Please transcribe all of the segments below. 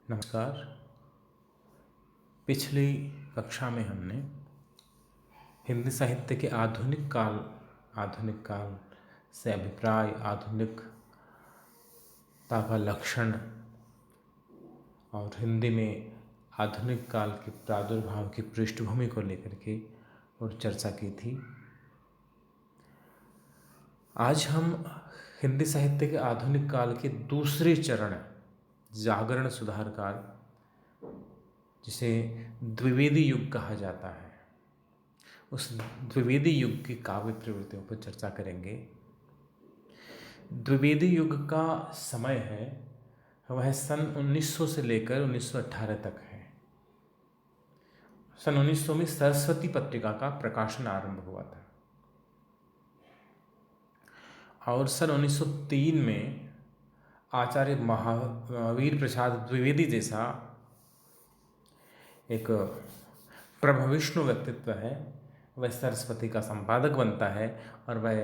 नमस्कार। पिछली कक्षा में हमने हिंदी साहित्य के आधुनिक काल से अभिप्राय, आधुनिकता का लक्षण और हिंदी में आधुनिक काल के प्रादुर्भाव की पृष्ठभूमि को लेकर के और चर्चा की थी। आज हम हिंदी साहित्य के आधुनिक काल के दूसरे चरण, जागरण सुधार काल, जिसे द्विवेदी युग कहा जाता है, उस द्विवेदी युग की काव्य प्रवृत्तियों पर चर्चा करेंगे। द्विवेदी युग का समय है वह सन 1900 से लेकर 1918 तक है। सन 1900 में सरस्वती पत्रिका का प्रकाशन आरंभ हुआ था और सन 1903 में आचार्य महावीर प्रसाद द्विवेदी जैसा एक ब्रह्मविष्णु व्यक्तित्व है, वह सरस्वती का संपादक बनता है और वह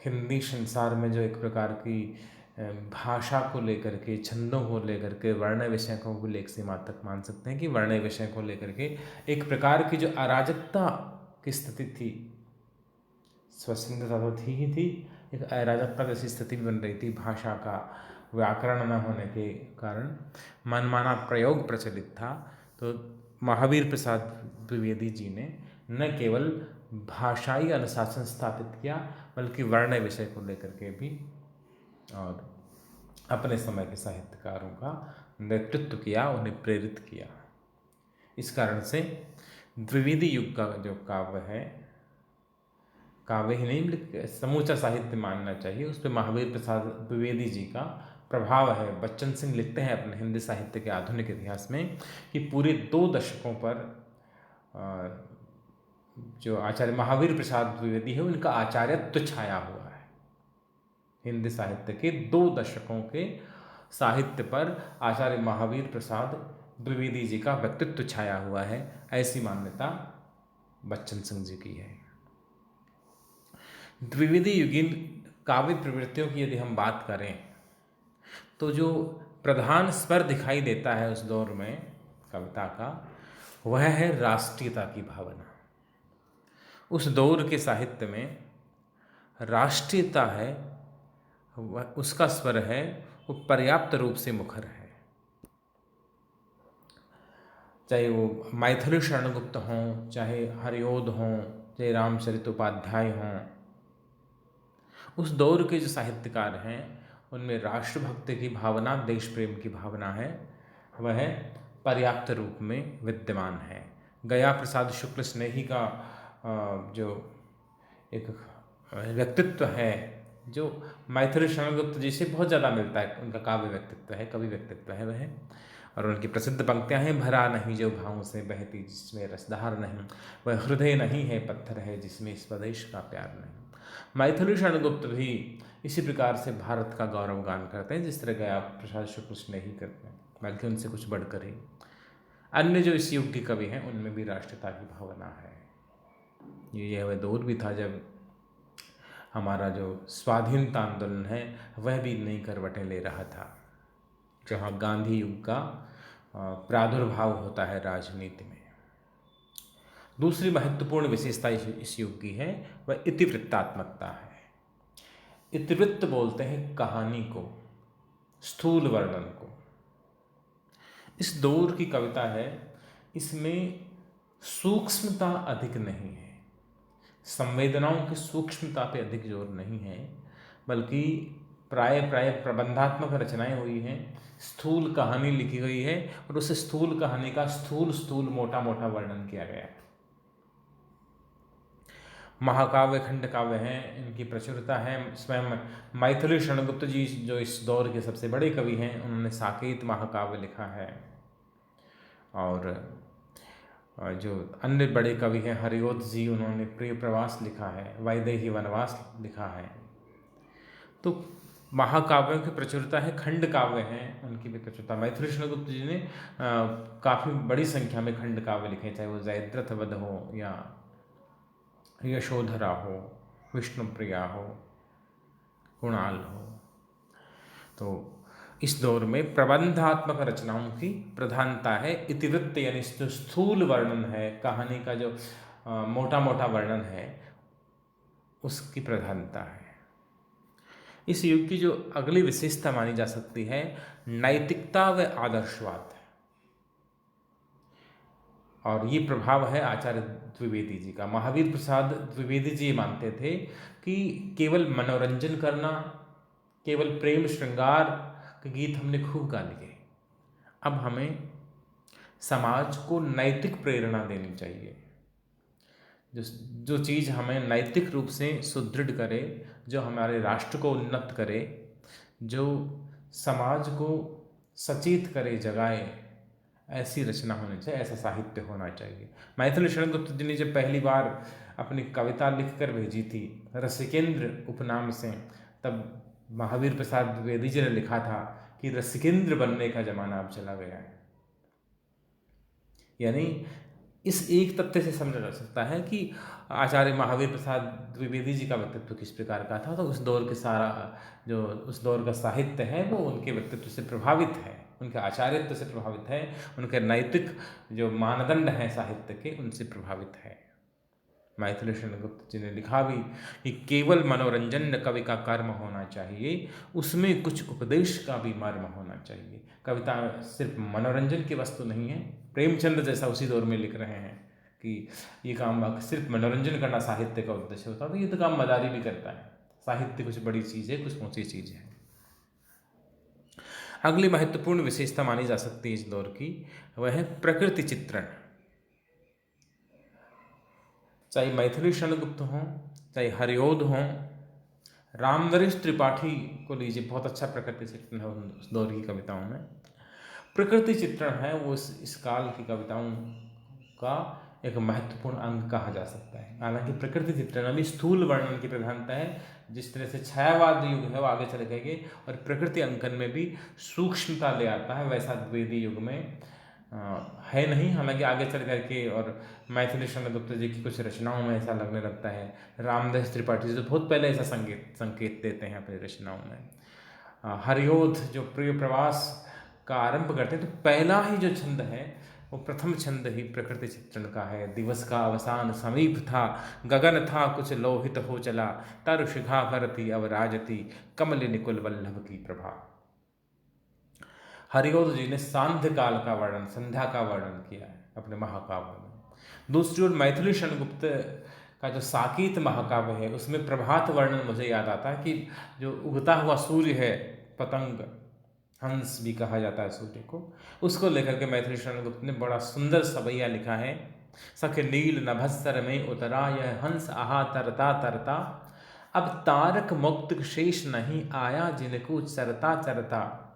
हिंदी संसार में जो एक प्रकार की भाषा को लेकर के, छंदों को लेकर के, वर्ण विषय को भी एक सीमा तक मान सकते हैं कि वर्ण विषय को लेकर के एक प्रकार की जो अराजकता की स्थिति थी, स्वतंत्रता तो थी ही थी, एक अराजकता जैसी स्थिति बन रही थी। भाषा का व्याकरण न होने के कारण मनमाना प्रयोग प्रचलित था। तो महावीर प्रसाद द्विवेदी जी ने न केवल भाषाई अनुशासन स्थापित किया बल्कि वर्ण विषय को लेकर के भी और अपने समय के साहित्यकारों का नेतृत्व किया, उन्हें प्रेरित किया। इस कारण से द्विवेदी युग का जो काव्य है, काव्य ही नहीं बल्कि समूचा साहित्य मानना चाहिए, उस पर महावीर प्रसाद द्विवेदी जी का प्रभाव है। बच्चन सिंह लिखते हैं अपने हिंदी साहित्य के आधुनिक इतिहास में कि पूरे 2 दशकों पर जो आचार्य महावीर प्रसाद द्विवेदी है उनका आचार्यत्व छाया हुआ है। हिंदी साहित्य के 2 दशकों के साहित्य पर आचार्य महावीर प्रसाद द्विवेदी जी का व्यक्तित्व छाया हुआ है, ऐसी मान्यता बच्चन सिंह जी की है। द्विवेदी युगीन काव्य प्रवृत्तियों की यदि हम बात करें तो जो प्रधान स्वर दिखाई देता है उस दौर में कविता का, वह है राष्ट्रीयता की भावना। उस दौर के साहित्य में राष्ट्रीयता है, वह उसका स्वर है, वो पर्याप्त रूप से मुखर है। चाहे वो मैथिली शरणगुप्त हों, चाहे हरिओद हों, चाहे रामचरित उपाध्याय हों, उस दौर के जो साहित्यकार हैं उनमें राष्ट्रभक्ति की भावना, देश प्रेम की भावना है, वह पर्याप्त रूप में विद्यमान है। गया प्रसाद शुक्ल स्नेही का जो एक व्यक्तित्व है, जो मैथिली शरणगुप्त जी से बहुत ज़्यादा मिलता है, उनका काव्य व्यक्तित्व है, कवि व्यक्तित्व है वह। और उनकी प्रसिद्ध पंक्तियाँ हैं, भरा नहीं जो भावों से बहती जिसमें रसधार नहीं, वह हृदय नहीं है पत्थर है जिसमें स्वदेश का प्यार नहीं। मैथिली शरणगुप्त भी इसी प्रकार से भारत का गौरव गान करते हैं जिस तरह गया प्रसाद शुक्ल स्नेही करते हैं, बल्कि उनसे कुछ बढ़कर ही अन्य जो इस युग के कवि हैं उनमें भी राष्ट्रीयता की भावना है। यह वह दौर भी था जब हमारा जो स्वाधीनता आंदोलन है वह भी नई करवटें ले रहा था, जहाँ गांधी युग का प्रादुर्भाव होता है राजनीति में। दूसरी महत्वपूर्ण विशेषता इस युग की है वह इतिवृत्तात्मकता है। इतिवृत्त बोलते हैं कहानी को, स्थूल वर्णन को। इस दौर की कविता है, इसमें सूक्ष्मता अधिक नहीं है, संवेदनाओं की सूक्ष्मता पे अधिक जोर नहीं है, बल्कि प्राय प्रबंधात्मक रचनाएं हुई हैं, स्थूल कहानी लिखी गई है और उस स्थूल कहानी का स्थूल मोटा वर्णन किया गया है। महाकाव्य, खंड काव्य हैं, इनकी प्रचुरता है। स्वयं मैथिली शरणगुप्त जी जो इस दौर के सबसे बड़े कवि हैं, उन्होंने साकेत महाकाव्य लिखा है। और जो अन्य बड़े कवि हैं, हरिओद जी, उन्होंने प्रिय प्रवास लिखा है, वैदेही वनवास लिखा है। तो महाकाव्यों की प्रचुरता है। खंड काव्य हैं, उनकी भी प्रचुरता। मैथिली शरणगुप्त जी ने काफ़ी बड़ी संख्या में खंड काव्य लिखे, चाहे वो जयद्रथ वध हो या यशोधरा हो, विष्णुप्रिया हो, कुणाल हो। तो इस दौर में प्रबंधात्मक रचनाओं की प्रधानता है। इतिवृत्त यानी जो स्थूल वर्णन है, कहानी का जो मोटा मोटा वर्णन है, उसकी प्रधानता है। इस युग की जो अगली विशेषता मानी जा सकती है, नैतिकता व आदर्शवाद। और ये प्रभाव है आचार्य द्विवेदी जी का। महावीर प्रसाद द्विवेदी जी मानते थे कि केवल मनोरंजन करना, केवल प्रेम श्रृंगार के गीत हमने खूब गा लिए, अब हमें समाज को नैतिक प्रेरणा देनी चाहिए। जो चीज़ हमें नैतिक रूप से सुदृढ़ करे, जो हमारे राष्ट्र को उन्नत करे, जो समाज को सचेत करे, जगाए, ऐसी रचना होनी चाहिए, ऐसा साहित्य होना चाहिए। मैथिली शरण गुप्त जी ने जब पहली बार अपनी कविता लिखकर भेजी थी रसिकेंद्र उपनाम से, तब महावीर प्रसाद द्विवेदी जी ने लिखा था कि रसिकेंद्र बनने का जमाना अब चला गया है। यानी इस एक तथ्य से समझा जा सकता है कि आचार्य महावीर प्रसाद द्विवेदी जी का व्यक्तित्व किस प्रकार का था। तो उस दौर के सारा जो उस दौर का साहित्य है वो उनके व्यक्तित्व से प्रभावित है, उनके आचार्यत्व से प्रभावित है, उनके नैतिक जो मानदंड हैं साहित्य के, उनसे प्रभावित है। मैथिली शरण गुप्त जी ने लिखा भी कि केवल मनोरंजन न कवि का कर्म होना चाहिए, उसमें कुछ उपदेश का भी मर्म होना चाहिए। कविता सिर्फ मनोरंजन की वस्तु नहीं है। प्रेमचंद जैसा उसी दौर में लिख रहे हैं कि ये काम सिर्फ मनोरंजन करना साहित्य का उद्देश्य होता है, तो ये तो काम मदारी भी करता है। साहित्य कुछ बड़ी चीज़ है, कुछ ऊँची चीज़ है। अगली महत्वपूर्ण विशेषता मानी जा सकती है इस दौर की, वह है प्रकृति चित्रण। चाहे मैथिली शरण गुप्त हों, चाहे हरिओध हों, रामनरेश त्रिपाठी को लीजिए, बहुत अच्छा प्रकृति चित्रण है उस दौर की कविताओं में। प्रकृति चित्रण है वो इस काल की कविताओं का एक महत्वपूर्ण अंग कहा जा सकता है। हालांकि प्रकृति चित्रण अभी स्थूल वर्णन की प्रधानता है, जिस तरह से छायावाद युग है वो आगे चले गए और प्रकृति अंकन में भी सूक्ष्मता ले आता है, वैसा द्विवेदी युग में है नहीं। हालांकि आगे चल करके और मैथिली शरण गुप्त जी की कुछ रचनाओं में ऐसा लगने लगता है। रामदास त्रिपाठी जी तो बहुत पहले ऐसा संकेत देते हैं अपनी रचनाओं में। हरिओध जो प्रिय प्रवास का आरंभ करते हैं, तो पहला ही जो छंद है वो प्रथम छंद ही प्रकृति चित्रण का है। दिवस का अवसान समीप था, गगन था कुछ लोहित हो चला, तरु शिखा भरती अवराजती, कमल निकुल वल्लभ की प्रभा। हरिओध जी ने सांध्य काल का वर्णन, संध्या का वर्णन किया है अपने महाकाव्य में। दूसरी ओर मैथिली शरण गुप्त का जो साकेत महाकाव्य है, उसमें प्रभात वर्णन मुझे याद आता है कि जो उगता हुआ सूर्य है, पतंग, हंस भी कहा जाता है सूर्य को, उसको लेकर के मैथिली शरण गुप्त ने बड़ा सुंदर सवैया लिखा है। सख नील नभस्सर में उतरा यह हंस आहा तरता तरता, अब तारक मुक्त शेष नहीं आया जिनको चरता चरता,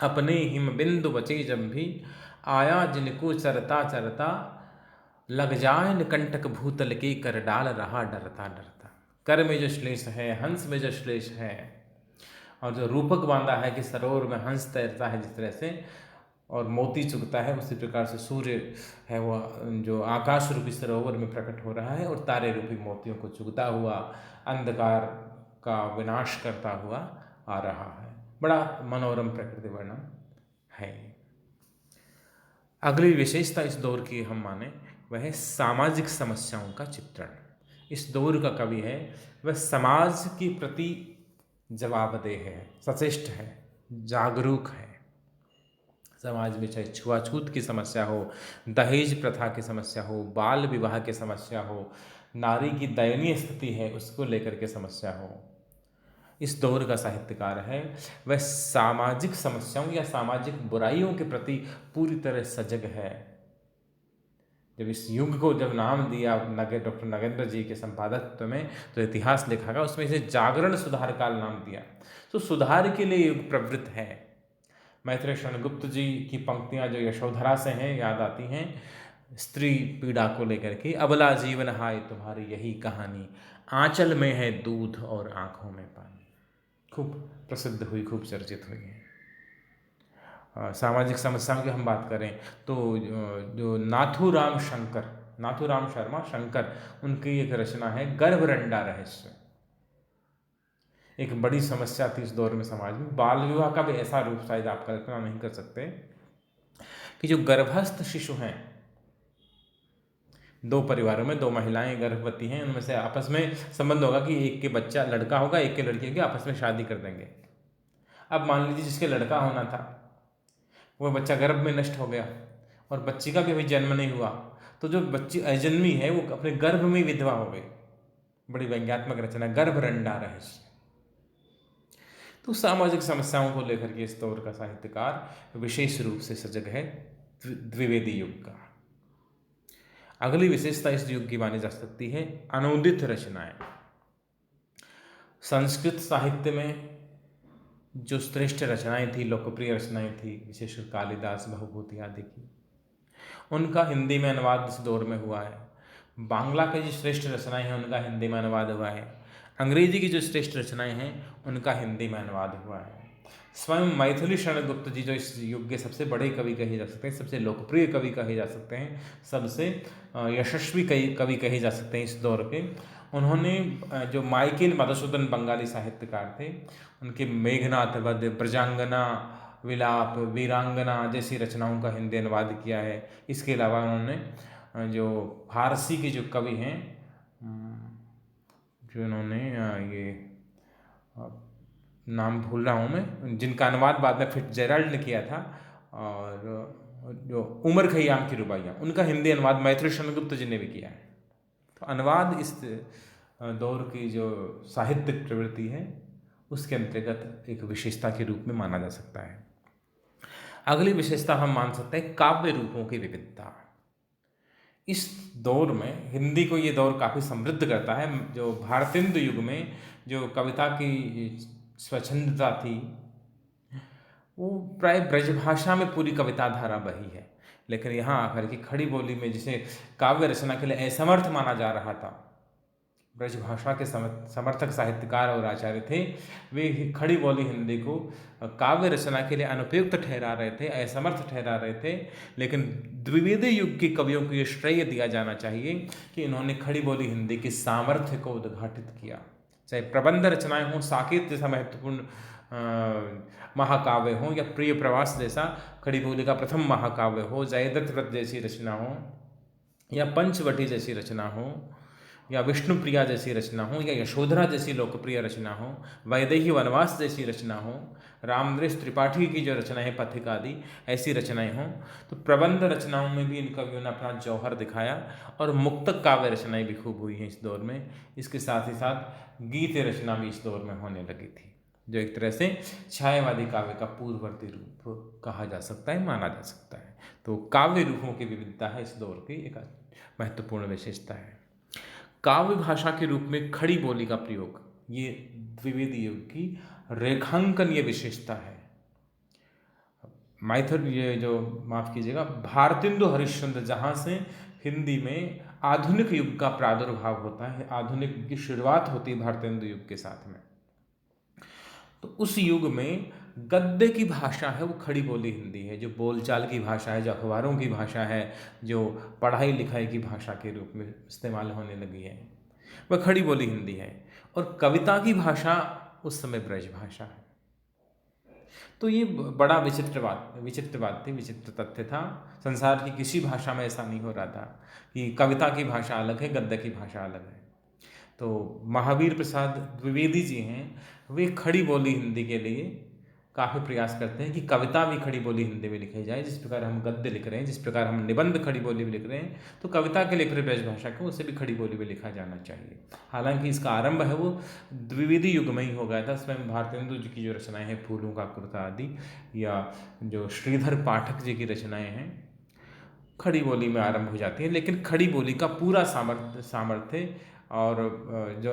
अपने हिम बिंदु बचे जब भी आया जिनको चरता चरता, लग जाए निकंटक भूतल के कर डाल रहा डरता डरता। कर में जो श्लेष है, हंस में जो श्लेष है, और जो रूपक बांधा है कि सरोवर में हंस तैरता है जिस तरह से और मोती चुगता है, उसी प्रकार से सूर्य है वह जो आकाश रूपी सरोवर में प्रकट हो रहा है और तारे रूपी मोतियों को चुगता हुआ अंधकार का विनाश करता हुआ आ रहा है। बड़ा मनोरम प्रकृति वर्णन है। अगली विशेषता इस दौर की हम माने वह है सामाजिक समस्याओं का चित्रण। इस दौर का कवि है वह समाज के प्रति जवाबदेह है, सचेष्ट है, जागरूक है। समाज में चाहे छुआछूत की समस्या हो, दहेज प्रथा की समस्या हो, बाल विवाह की समस्या हो, नारी की दयनीय स्थिति है उसको लेकर के समस्या हो, इस दौर का साहित्यकार है वह सामाजिक समस्याओं या सामाजिक बुराइयों के प्रति पूरी तरह सजग है। जब इस युग को जब नाम दिया डॉक्टर नगेंद्र जी के संपादकत्व में, तो इतिहास लिखा गया, उसमें इसे जागरण सुधार काल नाम दिया। तो सुधार के लिए युग प्रवृत्त है। मैथिली शरण गुप्त जी की पंक्तियां जो यशोधरा से हैं याद आती हैं, स्त्री पीड़ा को लेकर के, अबला जीवन हाय तुम्हारी यही कहानी, आंचल में है दूध और आंखों में पानी, खूब प्रसिद्ध हुई, खूब चर्चित हुई है। सामाजिक समस्याओं की हम बात करें तो जो नाथूराम शर्मा शंकर, उनकी एक रचना है गर्भरंडा रहस्य। एक बड़ी समस्या थी इस दौर में समाज में। बाल विवाह का भी ऐसा रूप शायद आप कल्पना नहीं कर सकते कि जो गर्भस्थ शिशु हैं, दो परिवारों में दो महिलाएं गर्भवती हैं, उनमें से आपस में संबंध होगा कि एक के बच्चा लड़का होगा, एक के लड़की होगी, आपस में शादी कर देंगे। अब मान लीजिए जिसके लड़का होना था वो बच्चा गर्भ में नष्ट हो गया और बच्ची का भी अभी जन्म नहीं हुआ, तो जो बच्ची अजन्मी है वो अपने गर्भ में विधवा हो गई। बड़ी व्यंग्यात्मक रचना, गर्भ रंडा रहस्य। तो सामाजिक समस्याओं को लेकर के इस दौर का साहित्यकार विशेष रूप से सजग है द्विवेदी युग का। अगली विशेषता इस युग की मानी जा सकती है अनूदित रचनाएं। संस्कृत साहित्य में जो श्रेष्ठ रचनाएं थी, लोकप्रिय रचनाएं थी, विशेषकर कालिदास, भवभूति आदि की, उनका हिंदी में अनुवाद इस दौर में हुआ है। बांग्ला की जो श्रेष्ठ रचनाएं हैं उनका हिंदी में अनुवाद हुआ है। अंग्रेजी की जो श्रेष्ठ रचनाएं हैं उनका हिंदी में अनुवाद हुआ है। स्वयं मैथिली शरण गुप्त जी जो इस युग के सबसे बड़े कवि कहे जा सकते हैं, सबसे लोकप्रिय कवि कहे जा सकते हैं, सबसे यशस्वी कवि कहे जा सकते हैं इस दौर के, उन्होंने जो माइकेल मधुसूदन बंगाली साहित्यकार थे, उनके मेघनाथ वध, ब्रजांगना, विलाप, वीरांगना जैसी रचनाओं का हिंदी अनुवाद किया है। इसके अलावा उन्होंने जो फारसी के जो कवि हैं, जो इन्होंने ये नाम भूल रहा हूँ मैं, जिनका अनुवाद बाद में फिट्जरल्ड ने किया था, और जो उमर खयाम की रुबाइयाँ, उनका हिंदी अनुवाद मैथिली शरण गुप्त जी ने भी किया है। तो अनुवाद इस दौर की जो साहित्यिक प्रवृत्ति है उसके अंतर्गत एक विशेषता के रूप में माना जा सकता है। अगली विशेषता हम मान सकते हैं काव्य रूपों की विविधता। इस दौर में हिंदी को ये दौर काफ़ी समृद्ध करता है। जो भारतेंदु युग में जो कविता की स्वच्छंदता थी वो प्राय ब्रजभाषा में पूरी कविता धारा बही है, लेकिन यहाँ आकर की खड़ी बोली में जिसे काव्य रचना के लिए असमर्थ माना जा रहा था, ब्रजभाषा के समर्थक साहित्यकार और आचार्य थे, वे खड़ी बोली हिंदी को काव्य रचना के लिए अनुपयुक्त ठहरा रहे थे, असमर्थ ठहरा रहे थे। लेकिन द्विवेदी युग के कवियों को ये श्रेय दिया जाना चाहिए कि इन्होंने खड़ी बोली हिंदी के सामर्थ्य को उद्घाटित किया। चाहे प्रबंध रचनाएं हों, साकेत जैसा महत्वपूर्ण महाकाव्य हो, या प्रिय प्रवास जैसा खड़ी बोली का प्रथम महाकाव्य हो, जयदत्त व्रत जैसी रचना हो, या पंचवटी जैसी रचना हो, या विष्णुप्रिया जैसी रचना हो, या यशोधरा जैसी लोकप्रिय रचना हो, वैदेही वनवास जैसी रचना हो, रामनरेश त्रिपाठी की जो रचना है पथिक आदि, ऐसी रचनाएं हों, तो प्रबंध रचनाओं में भी इन कवियों ने अपना जौहर दिखाया। और मुक्तक काव्य रचनाएं भी खूब हुई हैं इस दौर में। इसके साथ ही साथ गीत रचना भी इस दौर में होने लगी थी, जो एक तरह से छायावादी काव्य का पूर्ववर्ती रूप कहा जा सकता है, माना जा सकता है। तो काव्य रूपों की विविधता है इस दौर की एक महत्वपूर्ण विशेषता है। काव्य भाषा के रूप में खड़ी बोली का प्रयोग, ये द्विवेदी युग की रेखांकन ये विशेषता है। ये जो माफ कीजिएगा, भारतेंदु हरिश्चंद्र, जहाँ से हिंदी में आधुनिक युग का प्रादुर्भाव होता है, आधुनिक युग की शुरुआत होती है भारतेंदु युग के साथ में, तो उस युग में गद्य की भाषा है वो खड़ी बोली हिंदी है, जो बोलचाल की भाषा है, जो अखबारों की भाषा है, जो पढ़ाई लिखाई की भाषा के रूप में इस्तेमाल होने लगी है, वह खड़ी बोली हिंदी है। और कविता की भाषा उस समय ब्रज भाषा है। तो ये बड़ा विचित्र बात थी, विचित्र तथ्य था। संसार की किसी भाषा में ऐसा नहीं हो रहा था कि कविता की भाषा अलग है, गद्य की भाषा अलग है। तो महावीर प्रसाद द्विवेदी जी हैं, वे खड़ी बोली हिंदी के लिए काफ़ी प्रयास करते हैं कि कविता भी खड़ी बोली हिंदी में लिखी जाए। जिस प्रकार हम गद्य लिख रहे हैं, जिस प्रकार हम निबंध खड़ी बोली में लिख रहे हैं, तो कविता के लिए ब्रजभाषा को उसे भी खड़ी बोली में लिखा जाना चाहिए। हालांकि इसका आरंभ है वो द्विवेदी युग में ही हो गया था। स्वयं भारतेंदु जी की जो रचनाएं हैं, फूलों का कुर्ता आदि, या जो श्रीधर पाठक जी की रचनाएं हैं, खड़ी बोली में आरंभ हो जाती हैं। लेकिन खड़ी बोली का पूरा सामर्थ्य और जो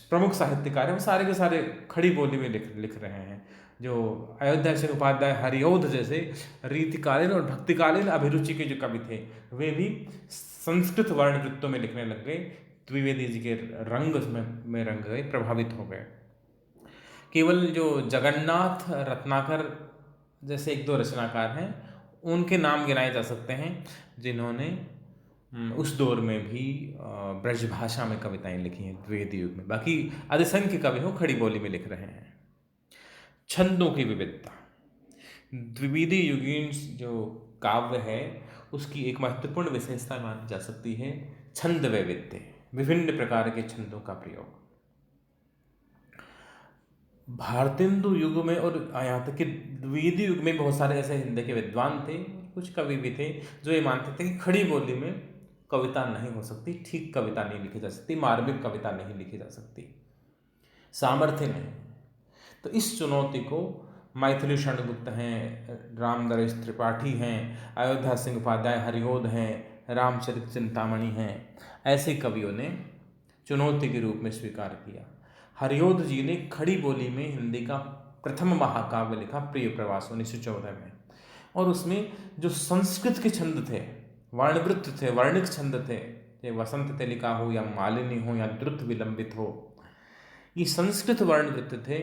प्रमुख साहित्यकार हैं वो सारे के सारे खड़ी बोली में लिख रहे हैं। जो अयोध्या सिंह उपाध्याय, हरिऔध जैसे रीतिकालीन और भक्तिकालीन अभिरुचि के जो कवि थे, वे भी संस्कृत वर्ण वृत्तों में लिखने लग गए, द्विवेदी जी के रंग में रंग गए, प्रभावित हो गए। केवल जो जगन्नाथ रत्नाकर जैसे एक दो रचनाकार हैं, उनके नाम गिनाए जा सकते हैं जिन्होंने उस दौर में भी ब्रज भाषा में कविताएं लिखी हैं द्विवेदी युग में। बाकी अधिसंख्य कवि हो खड़ी बोली में लिख रहे हैं। छंदों की विविधता, द्विवेदी युगीन जो काव्य है उसकी एक महत्वपूर्ण विशेषता मानी जा सकती है छंद वैविध्य, विभिन्न प्रकार के छंदों का प्रयोग। भारतेंदु युग में और यहाँ तक कि द्विवेदी युग में बहुत सारे ऐसे हिंदी के विद्वान थे, कुछ कवि भी थे जो ये मानते थे कि खड़ी बोली में कविता नहीं हो सकती, ठीक कविता नहीं लिखी जा सकती, मार्मिक कविता नहीं लिखी जा सकती, सामर्थ्य नहीं। तो इस चुनौती को मैथिली शरणगुप्त हैं, रामनरेश त्रिपाठी हैं, अयोध्या सिंह उपाध्याय हरिओद हैं, रामचरित चिंतामणि हैं, ऐसे कवियों ने चुनौती के रूप में स्वीकार किया। हरिओद जी ने खड़ी बोली में हिंदी का प्रथम महाकाव्य लिखा प्रिय प्रवास 1914 में, और उसमें जो संस्कृत के छंद थे, वर्णवृत्त थे, वर्णिक छंद थे, चाहे वसंत तलिका हो या मालिनी हो या द्रुत विलंबित हो, ये संस्कृत वर्णवृत्त थे,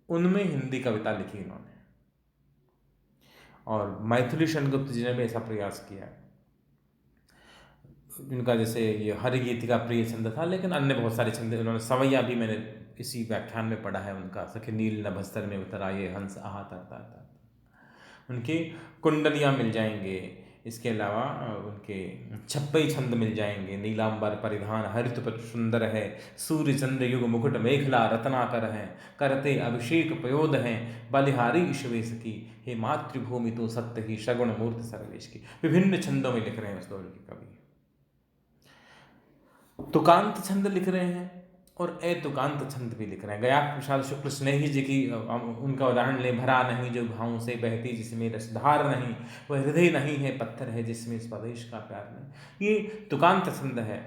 उनमें हिंदी कविता लिखी इन्होंने। और मैथिली शरणगुप्त जी ने भी ऐसा प्रयास किया। इनका जैसे ये हरिगीतिका प्रिय छंद था, लेकिन अन्य बहुत सारे छंद उन्होंने, सवैया भी मैंने इसी व्याख्यान में पढ़ा है उनका, सखे नील नभस्तर में उतर आए हंस आहा तरता था। उनकी कुंडलियाँ मिल जाएंगे, इसके अलावा उनके छप्पई छंद मिल जाएंगे, नीलांबर परिधान हरित पट सुंदर है, सूर्य चंद्र युग मुकुट मेखला रत्नाकर है, करते अभिषेक पयोध हैं, बलिहारी ईश्वेश की, हे मातृभूमि तो सत्य ही सगुण मूर्ति सर्वेश की। विभिन्न छंदों में लिख रहे हैं उस दौर के कवि। तुकांत छंद लिख रहे हैं और अतुकांत छंद भी लिख रहे हैं। गया प्रसाद शुक्ल स्नेही जी की उनका उदाहरण ले, भरा नहीं जो भावों से बहती जिसमें रसधार नहीं, वह हृदय नहीं है पत्थर है जिसमें स्वदेश का प्यार नहीं। ये तुकांत छंद है।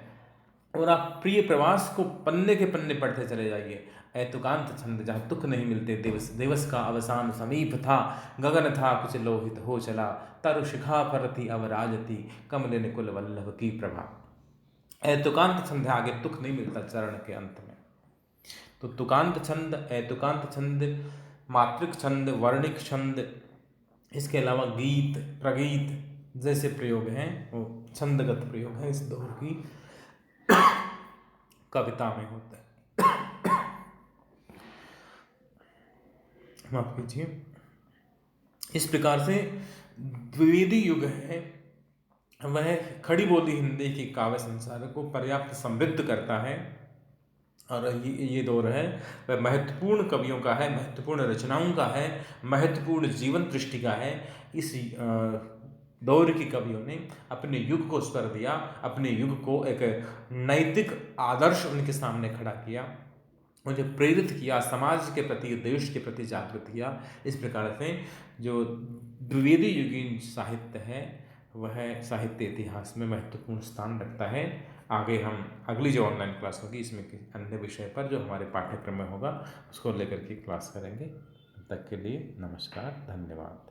और आप प्रिय प्रवास को पन्ने के पन्ने पढ़ते चले जाइए, अतुकांत छंद, जहाँ तुक नहीं मिलते दिवस, दिवस का अवसान समीप था, गगन था कुछ लोहित हो चला, तरु शिखा पर थी अवराजती, कमल निकुल वल्लभ की प्रभा। तुकांत छंद है, आगे तुक नहीं मिलता चरण के अंत में। तो तुकांत छंद, अतुकांत छंद, मात्रिक छंद, वर्णिक छंद, इसके अलावा गीत प्रगीत जैसे प्रयोग हैं वो छंदगत प्रयोग हैं इस दौर की कविता में होता है। माफ कीजिए। इस प्रकार से द्विवेदी युग है वह खड़ी बोली हिंदी की काव्य संसार को पर्याप्त समृद्ध करता है। और ये दौर है वह महत्वपूर्ण कवियों का है, महत्वपूर्ण रचनाओं का है, महत्वपूर्ण जीवन दृष्टि का है। इस दौर की कवियों ने अपने युग को स्वर दिया, अपने युग को एक नैतिक आदर्श उनके सामने खड़ा किया, उन्हें प्रेरित किया, समाज के प्रति, देश के प्रति जागृत किया। इस प्रकार से जो द्विवेदी युगीन साहित्य है वह साहित्य इतिहास में महत्वपूर्ण स्थान रखता है। आगे हम अगली जो ऑनलाइन क्लास होगी इसमें अन्य विषय पर जो हमारे पाठ्यक्रम में होगा उसको लेकर के क्लास करेंगे। तब तक के लिए नमस्कार, धन्यवाद।